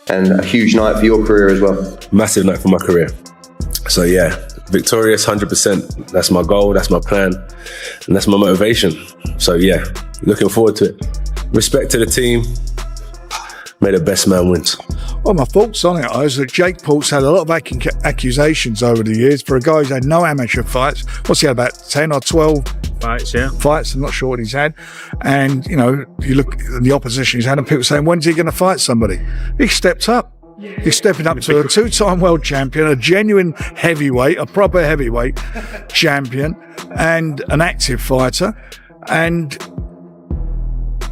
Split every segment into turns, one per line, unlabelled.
and a huge night for your career as well.
Massive night for my career. So yeah, victorious 100%. That's my goal, that's my plan, and that's my motivation. So yeah, looking forward to it. Respect to the team. May the best man win.
Well, my thoughts on it is that Jake Paul's had a lot of accusations over the years for a guy who's had no amateur fights. What's he had, about 10 or 12
fights, yeah.
Fights, I'm not sure what he's had. And, you know, you look at the opposition he's had and people saying, when's he going to fight somebody? He stepped up. He's stepping up to a two-time world champion, a genuine heavyweight, a proper heavyweight champion, and an active fighter. And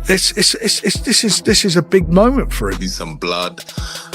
this is a big moment for him.
See some blood.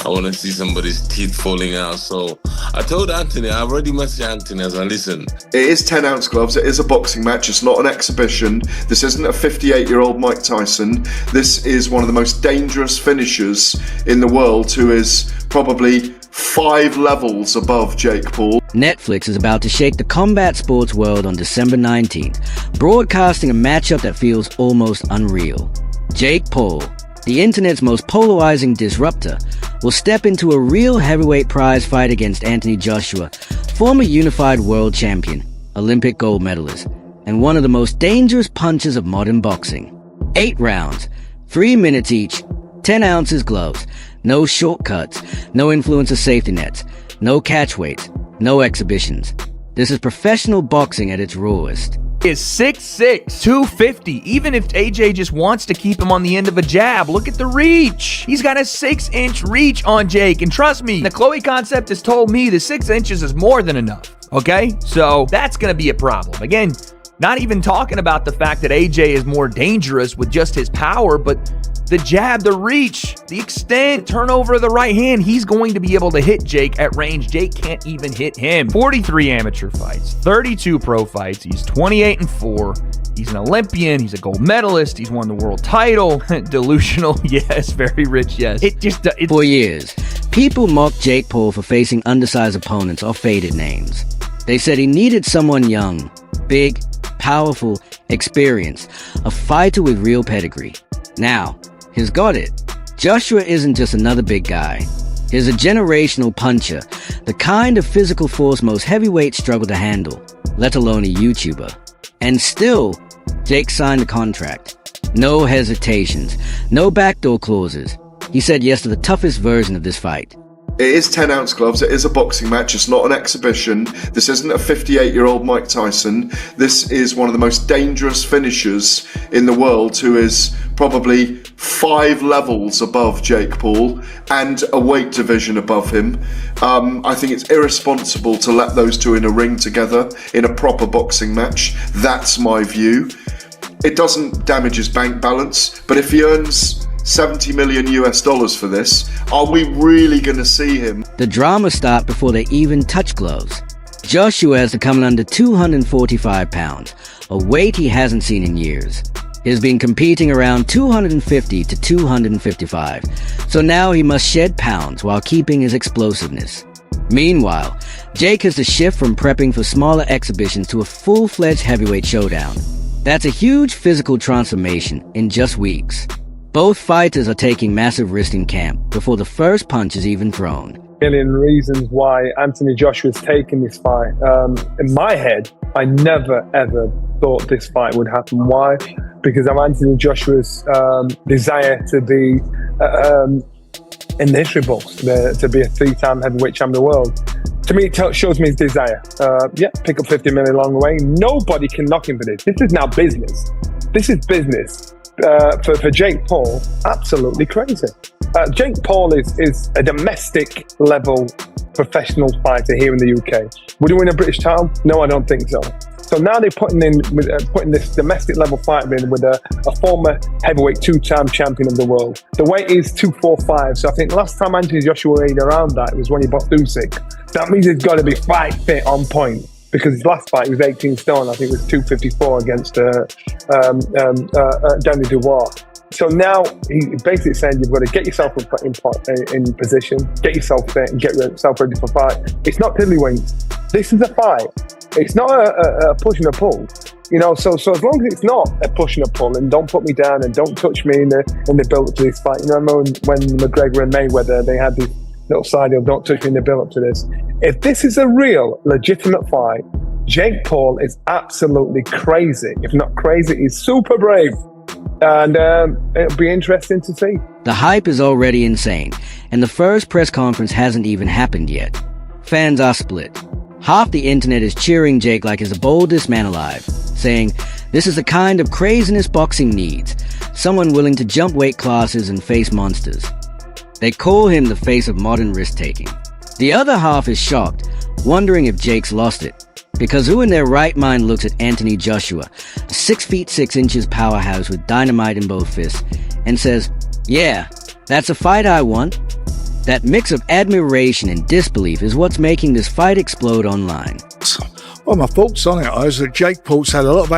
I want to see somebody's teeth falling out. So I told Anthony, I already messaged Anthony as I listen.
It is 10-ounce gloves. It is a boxing match. It's not an exhibition. This isn't a 58-year-old Mike Tyson. This is one of the most dangerous finishers in the world, who is probably 5 levels above Jake Paul.
Netflix is about to shake the combat sports world on December 19th, broadcasting a matchup that feels almost unreal. Jake Paul, the internet's most polarizing disruptor, will step into a real heavyweight prize fight against Anthony Joshua, former unified world champion, Olympic gold medalist, and one of the most dangerous punchers of modern boxing. 8 rounds, 3 minutes each, 10 ounces gloves, no shortcuts, no influencer safety nets, no catch weights, no exhibitions. This is professional boxing at its rawest.
Is 6'6", 250. Even if AJ just wants to keep him on the end of a jab, look at the reach. He's got a 6-inch reach on Jake. And trust me, the Chloe concept has told me the 6 inches is more than enough. Okay? So that's going to be a problem. Again, not even talking about the fact that AJ is more dangerous with just his power, but the jab, the reach, the extent, turnover of the right hand, he's going to be able to hit Jake at range. Jake can't even hit him. 43 amateur fights, 32 pro fights. He's 28-4. He's an Olympian. He's a gold medalist. He's won the world title. Delusional, yes. Very rich, yes.
For years, people mocked Jake Paul for facing undersized opponents or faded names. They said he needed someone young, big, powerful, experienced, a fighter with real pedigree. Now, he's got it. Joshua isn't just another big guy. He's a generational puncher, the kind of physical force most heavyweights struggle to handle, let alone a YouTuber. And still, Jake signed the contract. No hesitations, no backdoor clauses. He said yes to the toughest version of this fight.
It is 10-ounce gloves. It is a boxing match. It's not an exhibition. This isn't a 58-year-old Mike Tyson. This is one of the most dangerous finishers in the world, who is probably 5 levels above Jake Paul and a weight division above him. I think it's irresponsible to let those two in a ring together in a proper boxing match. That's my view. It doesn't damage his bank balance, but if he earns $70 million for this, are we really going to see him?
The drama starts before they even touch gloves. Joshua has to come in under 245 pounds, a weight he hasn't seen in years. He's been competing around 250 to 255, so now he must shed pounds while keeping his explosiveness. Meanwhile, Jake has to shift from prepping for smaller exhibitions to a full-fledged heavyweight showdown. That's a huge physical transformation in just weeks. Both fighters are taking massive risks in camp before the first punch is even thrown.
Million reasons why Anthony Joshua's taking this fight. In my head, I never ever thought this fight would happen. Why? Because of Anthony Joshua's desire to be immeasurable, to be a 3-time heavyweight champion of the world. To me, it shows me his desire. Pick up 50 million along the way. Nobody can knock him for this. This is now business. This is business. For Jake Paul, absolutely crazy. Jake Paul is a domestic level professional fighter here in the UK. Would he win a British title? No, I don't think so. So now they're putting this domestic level fighter in with a former heavyweight 2-time champion of the world. The weight is 245. So I think last time Anthony Joshua weighed around that, it was when he boxed Usyk. That means he's got to be fight fit on point. Because his last fight, he was 18 stone. I think it was 254 against Danny Dubois. So now he's basically saying you've got to get yourself in position, get yourself fit, and get yourself ready for fight. It's not tiddlywinks. This is a fight. It's not a push and a pull. You know, so as long as it's not a push and a pull, and don't put me down and don't touch me in the build up to this fight. You know, I remember when McGregor and Mayweather, they had this little side of don't touch me in the build up to this. If this is a real, legitimate fight, Jake Paul is absolutely crazy. If not crazy, he's super brave. And it'll be interesting to see.
The hype is already insane, and the first press conference hasn't even happened yet. Fans are split. Half the internet is cheering Jake like he's the boldest man alive, saying, this is the kind of craziness boxing needs. Someone willing to jump weight classes and face monsters. They call him the face of modern risk-taking. The other half is shocked, wondering if Jake's lost it. Because who in their right mind looks at Anthony Joshua, a 6 feet 6 inches powerhouse with dynamite in both fists, and says, yeah, that's a fight I want. That mix of admiration and disbelief is what's making this fight explode online.
Well, my thoughts on it is that Jake Paul's had a lot of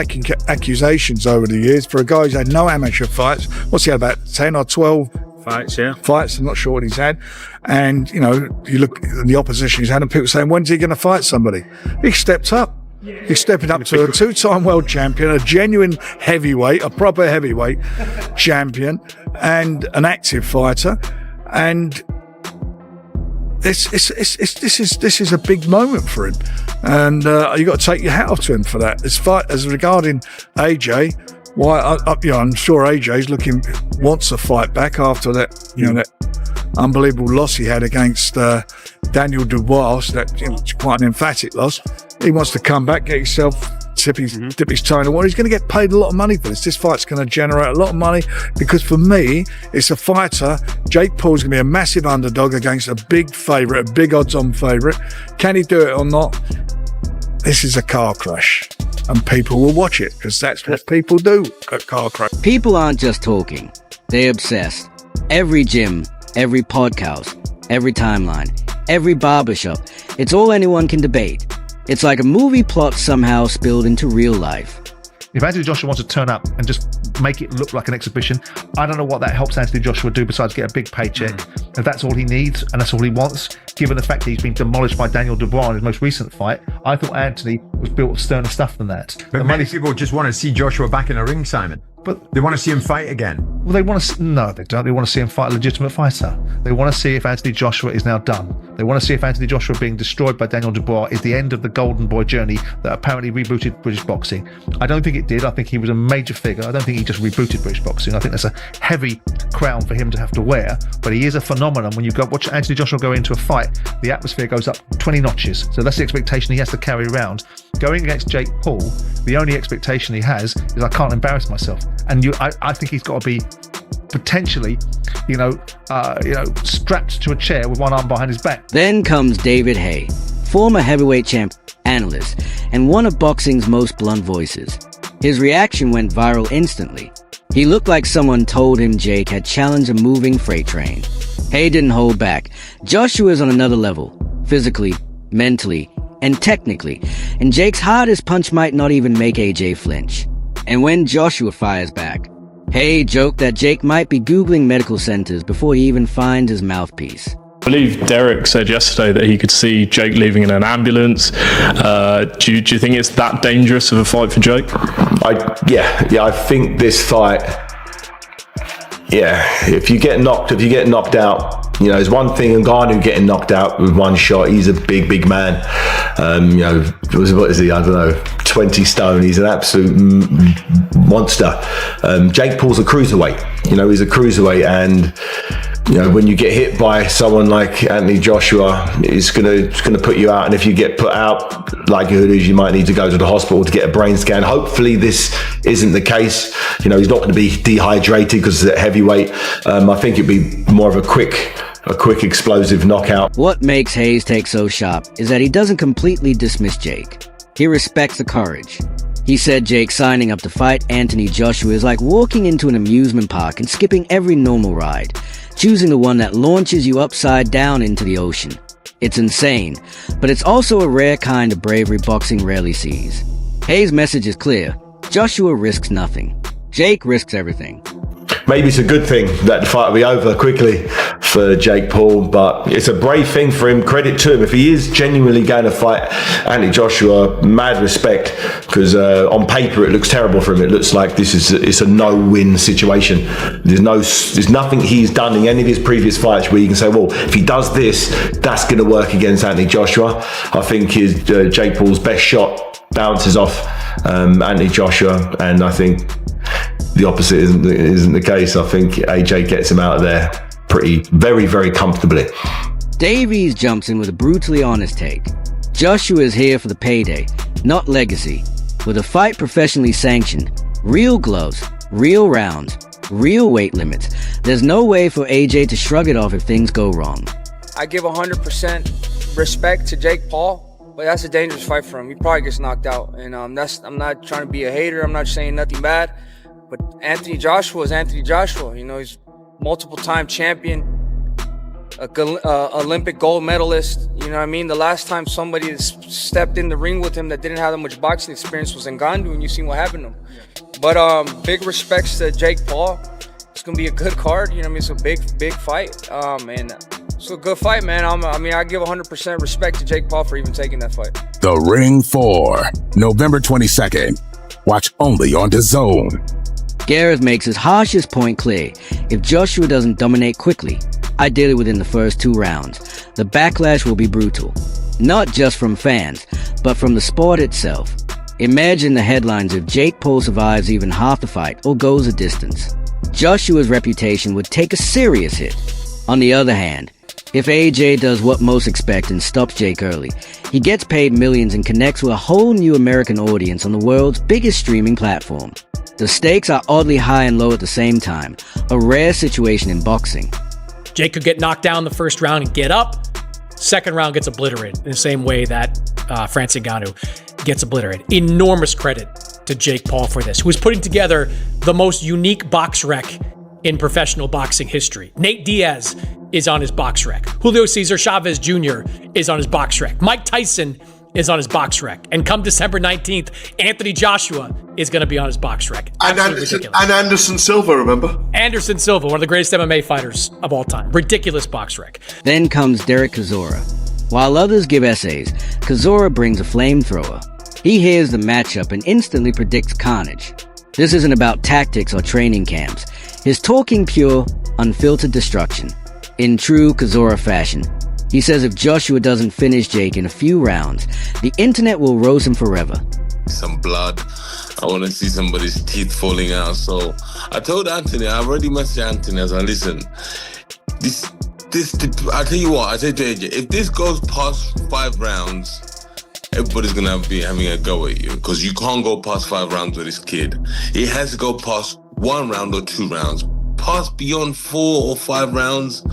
accusations over the years for a guy who's had no amateur fights. What's he had, about 10 or 12
fights, yeah.
Fights, I'm not sure what he's had. And, you know, you look at the opposition he's had and people saying, when's he going to fight somebody? He stepped up. He's stepping up to a 2-time world champion, a genuine heavyweight, a proper heavyweight champion, and an active fighter. And this is a big moment for him. And you got to take your hat off to him for that. As regarding AJ, I'm sure AJ's wants a fight back after that, that unbelievable loss he had against Daniel Dubois. It's quite an emphatic loss. He wants to come back, get himself, dip his toe in the water. He's going to get paid a lot of money for this. This fight's going to generate a lot of money because for me, it's a fighter. Jake Paul's going to be a massive underdog against a big favourite, a big odds-on favourite. Can he do it or not? This is a car crash. And people will watch it because that's what people do at car crash.
People aren't just talking. They're obsessed. Every gym, every podcast, every timeline, every barbershop, it's all anyone can debate. It's like a movie plot somehow spilled into real life.
If Anthony Joshua wants to turn up and just make it look like an exhibition, I don't know what that helps Anthony Joshua do besides get a big paycheck. If that's all he needs and that's all he wants, given the fact that he's been demolished by Daniel Dubois in his most recent fight, I thought Anthony was built of sterner stuff than that.
But many people just want to see Joshua back in a ring, Simon. But they want to see him fight again.
Well, they want to. No, they don't. They want to see him fight a legitimate fighter. They want to see if Anthony Joshua is now done. They want to see if Anthony Joshua being destroyed by Daniel Dubois is the end of the golden boy journey that apparently rebooted British boxing. I don't think it did. I think he was a major figure. I don't think he just rebooted British boxing. I think that's a heavy crown for him to have to wear. But he is a phenomenon. When you go watch Anthony Joshua go into a fight, the atmosphere goes up 20 notches. So that's the expectation he has to carry around. Going against Jake Paul, the only expectation he has is I can't embarrass myself. And I think he's got to be potentially, strapped to a chair with one arm behind his back.
Then comes David Haye, former heavyweight champ, analyst, and one of boxing's most blunt voices. His reaction went viral instantly. He looked like someone told him Jake had challenged a moving freight train. Haye didn't hold back. Joshua's on another level, physically, mentally, and technically, and Jake's hardest punch might not even make AJ flinch. And when Joshua fires back, Haye joked that Jake might be Googling medical centers before he even finds his mouthpiece.
I believe Derek said yesterday that he could see Jake leaving in an ambulance. Do you think it's that dangerous of a fight for Jake?
I think this fight, if you get knocked out, there's one thing, Ngannou getting knocked out with one shot, he's a big man. What is he? I don't know, 20 stone. He's an absolute monster. Jake Paul's a cruiserweight. He's a cruiserweight, and when you get hit by someone like Anthony Joshua, it's gonna put you out. And if you get put out, likelihood is you might need to go to the hospital to get a brain scan. Hopefully this isn't the case. He's not going to be dehydrated because it's a heavyweight. I think it'd be more of a quick explosive knockout.
What makes Haye's take so sharp is that he doesn't completely dismiss Jake. He respects the courage. He said Jake signing up to fight Anthony Joshua is like walking into an amusement park and skipping every normal ride, choosing the one that launches you upside down into the ocean. It's insane, but it's also a rare kind of bravery boxing rarely sees. Haye's message is clear. Joshua risks nothing. Jake risks everything.
maybe it's a good thing that the fight will be over quickly for Jake Paul, but it's a brave thing for him. Credit to him. If he is genuinely going to fight Anthony Joshua, mad respect, because on paper it looks terrible for him. It looks like it's a no-win situation. There's nothing he's done in any of his previous fights where you can say, well, if he does this, that's going to work against Anthony Joshua. I think his Jake Paul's best shot bounces off Anthony Joshua, and I think the opposite isn't the case. I think AJ gets him out of there very, very comfortably.
Davies jumps in with a brutally honest take. Joshua is here for the payday, not legacy. With a fight professionally sanctioned, real gloves, real rounds, real weight limits, there's no way for AJ to shrug it off if things go wrong.
I give 100% respect to Jake Paul, but that's a dangerous fight for him. He probably gets knocked out, and I'm not trying to be a hater. I'm not saying nothing bad, but Anthony Joshua is Anthony Joshua. You know, he's multiple-time champion, Olympic gold medalist. You know what I mean? The last time somebody stepped in the ring with him that didn't have that much boxing experience was Ngannou, and you've seen what happened to him. But big respects to Jake Paul. It's gonna be a good card. You know what I mean? It's a big fight, and it's a good fight, man. I give 100% respect to Jake Paul for even taking that fight.
The Ring 4, November 22nd. Watch only on DAZN.
Gareth makes his harshest point clear. If Joshua doesn't dominate quickly, ideally within the first 2 rounds, the backlash will be brutal. Not just from fans, but from the sport itself. Imagine the headlines if Jake Paul survives even half the fight or goes a distance. Joshua's reputation would take a serious hit. On the other hand, if AJ does what most expect and stops Jake early, he gets paid millions and connects with a whole new American audience on the world's biggest streaming platform. The stakes are oddly high and low at the same time, a rare situation in boxing.
Jake could get knocked down the first round and get up. Second round gets obliterated in the same way that Francis Ngannou gets obliterated. Enormous credit to Jake Paul for this, who is putting together the most unique box rec in professional boxing history. Nate Diaz is on his box rec. Julio Cesar Chavez Jr. is on his box rec. Mike Tyson is on his box rec. And come December 19th, Anthony Joshua is going to be on his box rec.
And Anderson Silva, remember?
Anderson Silva, one of the greatest MMA fighters of all time. Ridiculous box rec.
Then comes Derek Chisora. While others give essays, Chisora brings a flamethrower. He hears the matchup and instantly predicts carnage. This isn't about tactics or training camps. He's talking pure, unfiltered destruction. In true Chisora fashion, he says if Joshua doesn't finish Jake in a few rounds, the internet will roast him forever.
Some blood. I want to see somebody's teeth falling out. So I told Anthony, I already messaged Anthony as I listen. I tell you what, I said to AJ, if this goes past 5 rounds, everybody's going to be having a go at you because you can't go past 5 rounds with this kid. It has to go past 1 round or 2 rounds. Past beyond 4 or 5 rounds,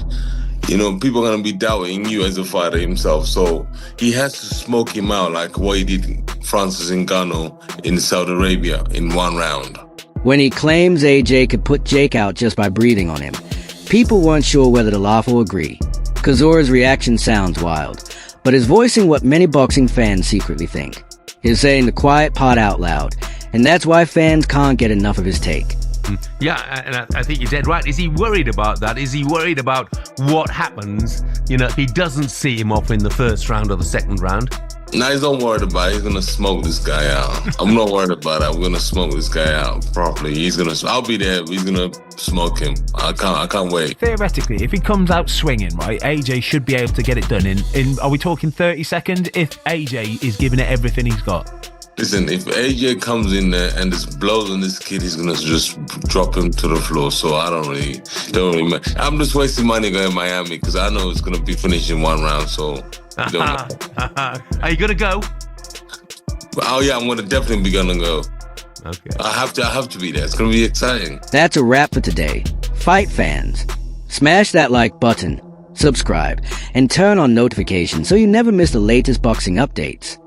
you know, people are going to be doubting you as a fighter himself. So he has to smoke him out like what he did Francis Ngannou in Saudi Arabia in 1 round.
When he claims AJ could put Jake out just by breathing on him, people weren't sure whether to laugh or agree. Chisora's reaction sounds wild, but is voicing what many boxing fans secretly think. He's saying the quiet part out loud, and that's why fans can't get enough of his take.
Yeah, and I think you're dead right. Is he worried about that? Is he worried about what happens, you know, if he doesn't see him off in the first round or the second round?
No, he's not worried about it. He's going to smoke this guy out. I'm not worried about that. We're going to smoke this guy out properly. I'll be there. He's going to smoke him. I can't wait.
Theoretically, if he comes out swinging, right, AJ should be able to get it done in are we talking 30 seconds? If AJ is giving it everything he's got.
Listen, if AJ comes in there and just blows on this kid, he's going to just drop him to the floor. So I don't really I'm just wasting money going to Miami because I know it's going to be finished in 1 round. So
Are you going to go?
Oh, yeah, I'm going to definitely be going to go.
Okay.
I have to be there. It's going to be exciting.
That's a wrap for today. Fight fans, smash that like button, subscribe, and turn on notifications so you never miss the latest boxing updates.